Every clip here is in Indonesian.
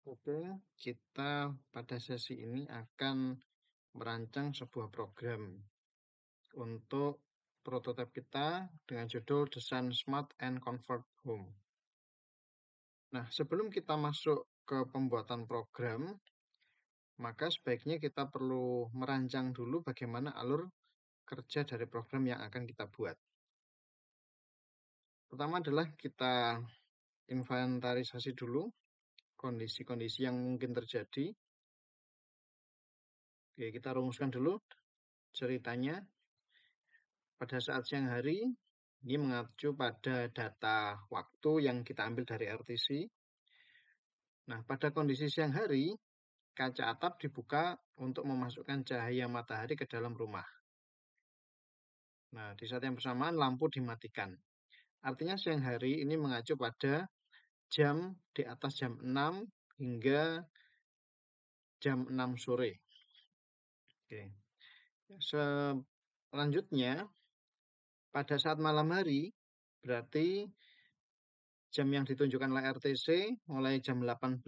Oke, kita pada sesi ini akan merancang sebuah program untuk prototipe kita dengan judul Design Smart and Comfort Home. Nah, sebelum kita masuk ke pembuatan program, maka sebaiknya kita perlu merancang dulu bagaimana alur kerja dari program yang akan kita buat. Pertama adalah kita inventarisasi dulu kondisi-kondisi yang mungkin terjadi. Oke, kita rumuskan dulu ceritanya. Pada saat siang hari, ini mengacu pada data waktu yang kita ambil dari RTC. Nah, pada kondisi siang hari, kaca atap dibuka untuk memasukkan cahaya matahari ke dalam rumah. Nah, di saat yang bersamaan lampu dimatikan. Artinya siang hari ini mengacu pada jam di atas jam 6 hingga jam 6 sore. Oke. Selanjutnya, pada saat malam hari, berarti jam yang ditunjukkan oleh RTC mulai jam 18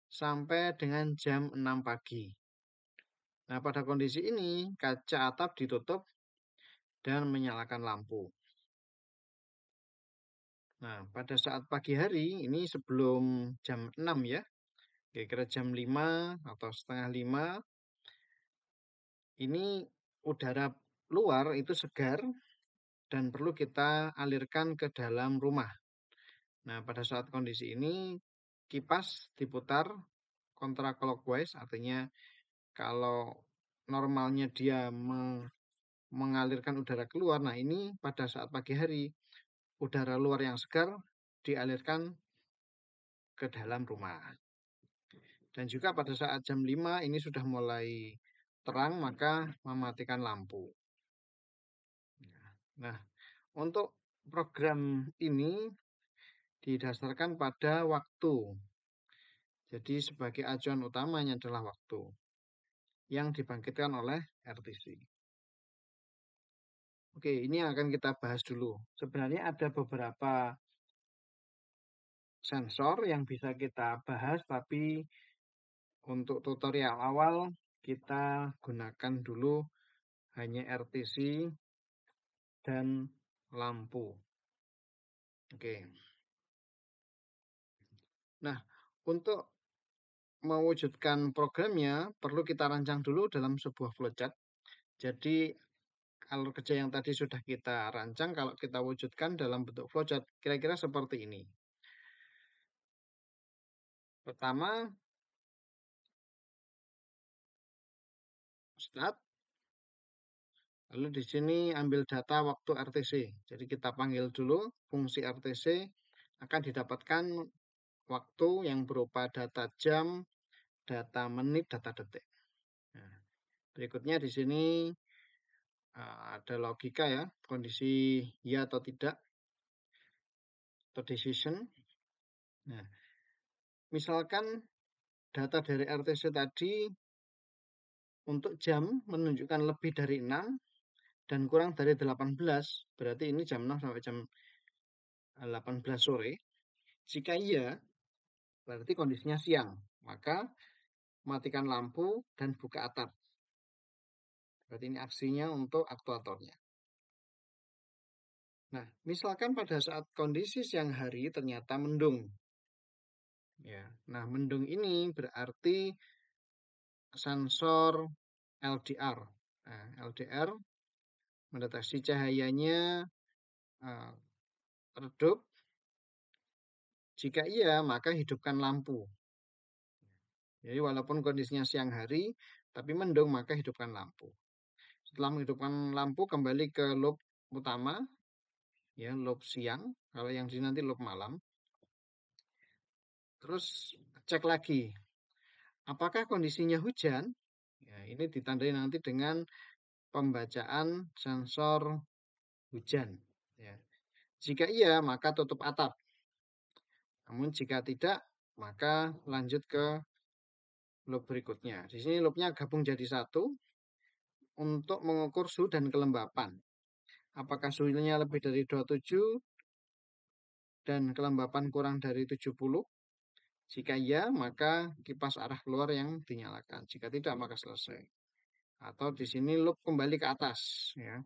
sampai dengan jam 6 pagi. Nah, pada kondisi ini, kaca atap ditutup dan menyalakan lampu. Nah, pada saat pagi hari, ini sebelum jam 6 ya, kira-kira jam 5 atau setengah 5, ini udara luar itu segar dan perlu kita alirkan ke dalam rumah. Nah, pada saat kondisi ini, kipas diputar counterclockwise, artinya kalau normalnya dia mengalirkan udara keluar, nah ini pada saat pagi hari, udara luar yang segar dialirkan ke dalam rumah. Dan juga pada saat jam 5 ini sudah mulai terang, maka mematikan lampu. Nah, untuk program ini didasarkan pada waktu. Jadi sebagai acuan utamanya adalah waktu yang dibangkitkan oleh RTC. Oke, ini yang akan kita bahas dulu. Sebenarnya ada beberapa sensor yang bisa kita bahas, tapi untuk tutorial awal kita gunakan dulu hanya RTC dan lampu. Oke. Nah, untuk mewujudkan programnya perlu kita rancang dulu dalam sebuah flowchart. Jadi alur kerja yang tadi sudah kita rancang, kalau kita wujudkan dalam bentuk flowchart, kira-kira seperti ini. Pertama, start. Lalu di sini ambil data waktu RTC. Jadi kita panggil dulu fungsi RTC, akan didapatkan waktu yang berupa data jam, data menit, data detik. Nah, berikutnya di sini ada logika ya, kondisi ya atau tidak, atau decision. Nah, misalkan data dari RTC tadi untuk jam menunjukkan lebih dari 6 dan kurang dari 18, berarti ini jam 6 sampai jam 18 sore. Jika iya, berarti kondisinya siang. Maka matikan lampu dan buka atap. Berarti ini aksinya untuk aktuatornya. Nah, misalkan pada saat kondisi siang hari ternyata mendung. Ya, nah mendung ini berarti sensor LDR. Nah, LDR mendeteksi cahayanya redup. Jika iya, maka hidupkan lampu. Jadi walaupun kondisinya siang hari, tapi mendung, maka hidupkan lampu. Setelah menghidupkan lampu, kembali ke loop utama, ya loop siang. Kalau yang di nanti loop malam. Terus cek lagi, apakah kondisinya hujan? Ya, ini ditandai nanti dengan pembacaan sensor hujan. Ya. Jika iya, maka tutup atap. Namun jika tidak, maka lanjut ke loop berikutnya. Di sini loopnya gabung jadi satu untuk mengukur suhu dan kelembapan. Apakah suhunya lebih dari 27 dan kelembapan kurang dari 70? Jika iya, maka kipas arah keluar yang dinyalakan. Jika tidak, maka selesai. Atau di sini loop kembali ke atas, ya.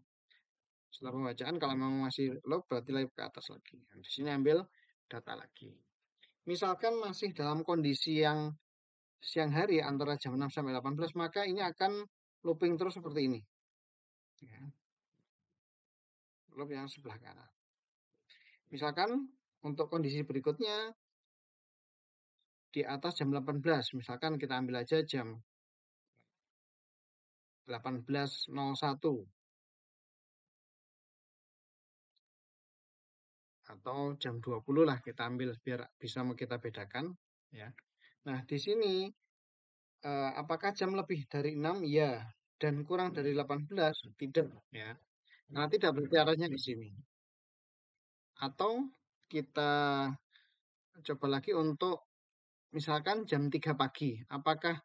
Setelah pembacaan, kalau memang masih loop, berarti lagi ke atas lagi. Di sini ambil data lagi. Misalkan masih dalam kondisi yang siang hari antara jam 6 sampai 18, maka ini akan looping terus seperti ini. Ya. Loop yang sebelah kanan. Misalkan untuk kondisi berikutnya di atas jam 18, misalkan kita ambil aja jam 18.01 atau jam 20 lah kita ambil biar bisa kita bedakan, ya. Nah, di sini apakah jam lebih dari 6? Ya. Dan kurang dari 18? Tidak, ya. Nah, tidak berarti arahnya di sini. Atau kita coba lagi untuk misalkan jam 3 pagi. Apakah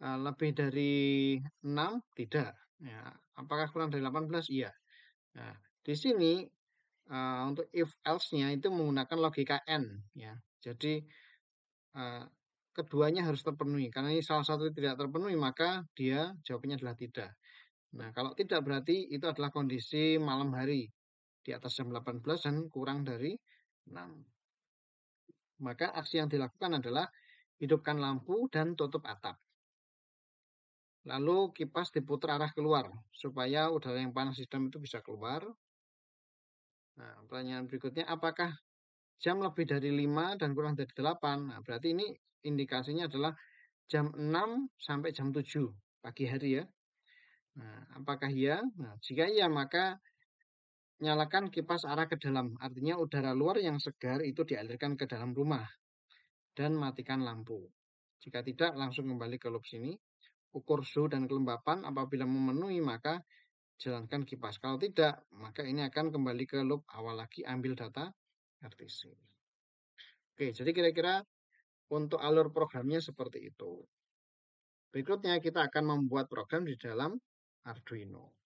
lebih dari 6? Tidak. Ya. Apakah kurang dari 18? Iya. Nah, di sini untuk if else-nya itu menggunakan logika N, ya. Jadi keduanya harus terpenuhi. Karena ini salah satu tidak terpenuhi, maka dia jawabnya adalah tidak. Nah, kalau tidak berarti itu adalah kondisi malam hari di atas jam 18 dan kurang dari 6. Maka aksi yang dilakukan adalah hidupkan lampu dan tutup atap. Lalu kipas diputar arah keluar supaya udara yang panas di dalam itu bisa keluar. Nah, pertanyaan berikutnya, apakah jam lebih dari 5 dan kurang dari 8? Nah, berarti ini indikasinya adalah jam 6 sampai jam 7 pagi hari, ya. Nah, apakah iya? Nah, jika iya, maka nyalakan kipas arah ke dalam. Artinya udara luar yang segar itu dialirkan ke dalam rumah. Dan matikan lampu. Jika tidak, langsung kembali ke loop sini. Ukur suhu dan kelembapan. Apabila memenuhi, maka jalankan kipas. Kalau tidak, maka ini akan kembali ke loop awal lagi. Ambil data RTC. Oke, jadi kira-kira untuk alur programnya seperti itu. Berikutnya kita akan membuat program di dalam Arduino.